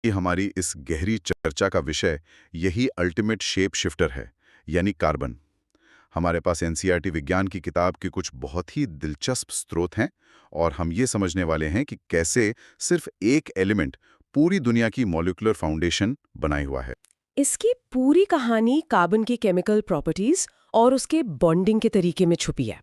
कि हमारी इस गहरी चर्चा का विषय यही अल्टीमेट शेप शिफ्टर है, यानी कार्बन। हमारे पास एनसीईआरटी विज्ञान की किताब के कुछ बहुत ही दिलचस्प स्रोत हैं और हम ये समझने वाले हैं कि कैसे सिर्फ एक एलिमेंट पूरी दुनिया की मॉलिक्यूलर फाउंडेशन बनाए हुआ है। इसकी पूरी कहानी कार्बन की केमिकल प्रॉपर्टीज और उसके बॉन्डिंग के तरीके में छुपी है।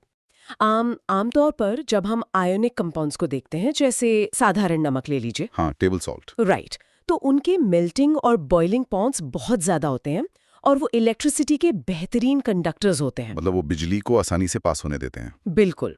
आमतौर पर जब हम आयोनिक कंपाउंड्स को देखते हैं, जैसे साधारण नमक ले लीजिए, हाँ, टेबल सॉल्ट। राइट, तो उनके मेल्टिंग और बॉइलिंग पॉइंट्स बहुत ज्यादा होते हैं और वो इलेक्ट्रिसिटी के बेहतरीन कंडक्टर्स होते हैं। मतलब वो बिजली को आसानी से पास होने देते हैं। बिल्कुल।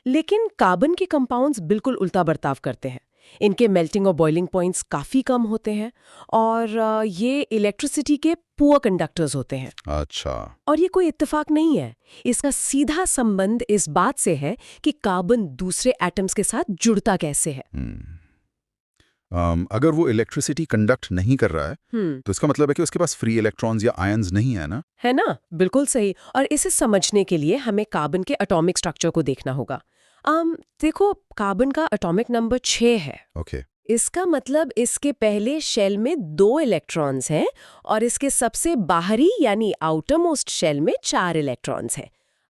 लेकिन कार्बन के कंपाउंड्स बिल्कुल उल्टा बर्ताव करते हैं। इनके मेल्टिंग और बॉइलिंग पॉइंट्स काफी कम होते हैं और ये इलेक्ट्रिसिटी के पुअर कंडक्टर्स होते हैं। अच्छा। और ये कोई इत्तेफाक नहीं है। इसका सीधा संबंध इस बात से है कि कार्बन दूसरे एटम्स के साथ जुड़ता कैसे है। अगर वो इलेक्ट्रिसिटी कंडक्ट नहीं कर रहा है तो इसका मतलब है कि उसके पास फ्री इलेक्ट्रॉन्स या आयन्स नहीं है ना? है ना? बिल्कुल सही। और इसे समझने के लिए हमें कार्बन के एटॉमिक स्ट्रक्चर को देखना होगा। देखो, कार्बन का एटॉमिक नंबर 6 है। ओके। इसका मतलब इसके पहले शेल में 2 इलेक्ट्रॉन्स हैं और इसके सबसे बाहरी यानी आउटर मोस्ट शेल में 4 इलेक्ट्रॉन्स हैं।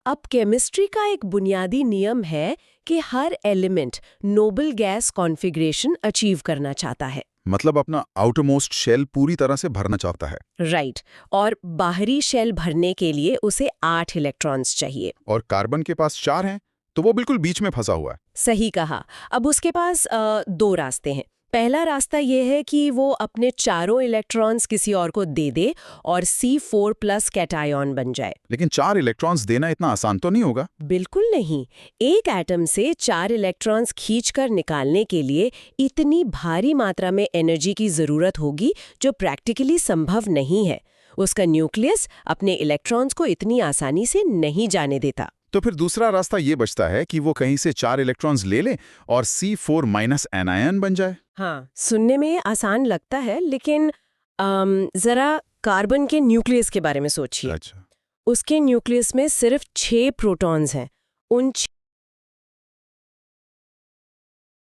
अब केमिस्ट्री का एक बुनियादी नियम है कि हर element noble gas configuration achieve करना चाहता है। मतलब अपना आउटरमोस्ट शेल पूरी तरह से भरना चाहता है। राइट। और बाहरी शेल भरने के लिए उसे 8 इलेक्ट्रॉन्स चाहिए। और कार्बन के पास 4 हैं, तो वो बिल्कुल बीच में फंसा हुआ है। सही कहा। अब उसके पास 2 रास्ते हैं। पहला रास्ता ये है कि वो अपने चारों इलेक्ट्रॉन्स किसी और को दे दे और C4+ कैटायन बन जाए। लेकिन 4 इलेक्ट्रॉन्स देना इतना आसान तो नहीं होगा। बिल्कुल नहीं। एक एटम से 4 इलेक्ट्रॉन्स खींचकर निकालने के लिए इतनी भारी मात्रा में एनर्जी की जरूरत होगी जो प्रैक्टिकली संभव नहीं है। उसका न्यूक्लियस अपने इलेक्ट्रॉन्स को इतनी आसानी से नहीं जाने देता। तो फिर दूसरा रास्ता ये बचता है कि वो कहीं से 4 इलेक्ट्रॉन्स ले ले और C4- एनायन बन जाए। हाँ, सुनने में आसान लगता है, लेकिन जरा कार्बन के न्यूक्लियस के बारे में सोचिए। अच्छा। उसके न्यूक्लियस में सिर्फ 6 प्रोटॉन्स हैं। उन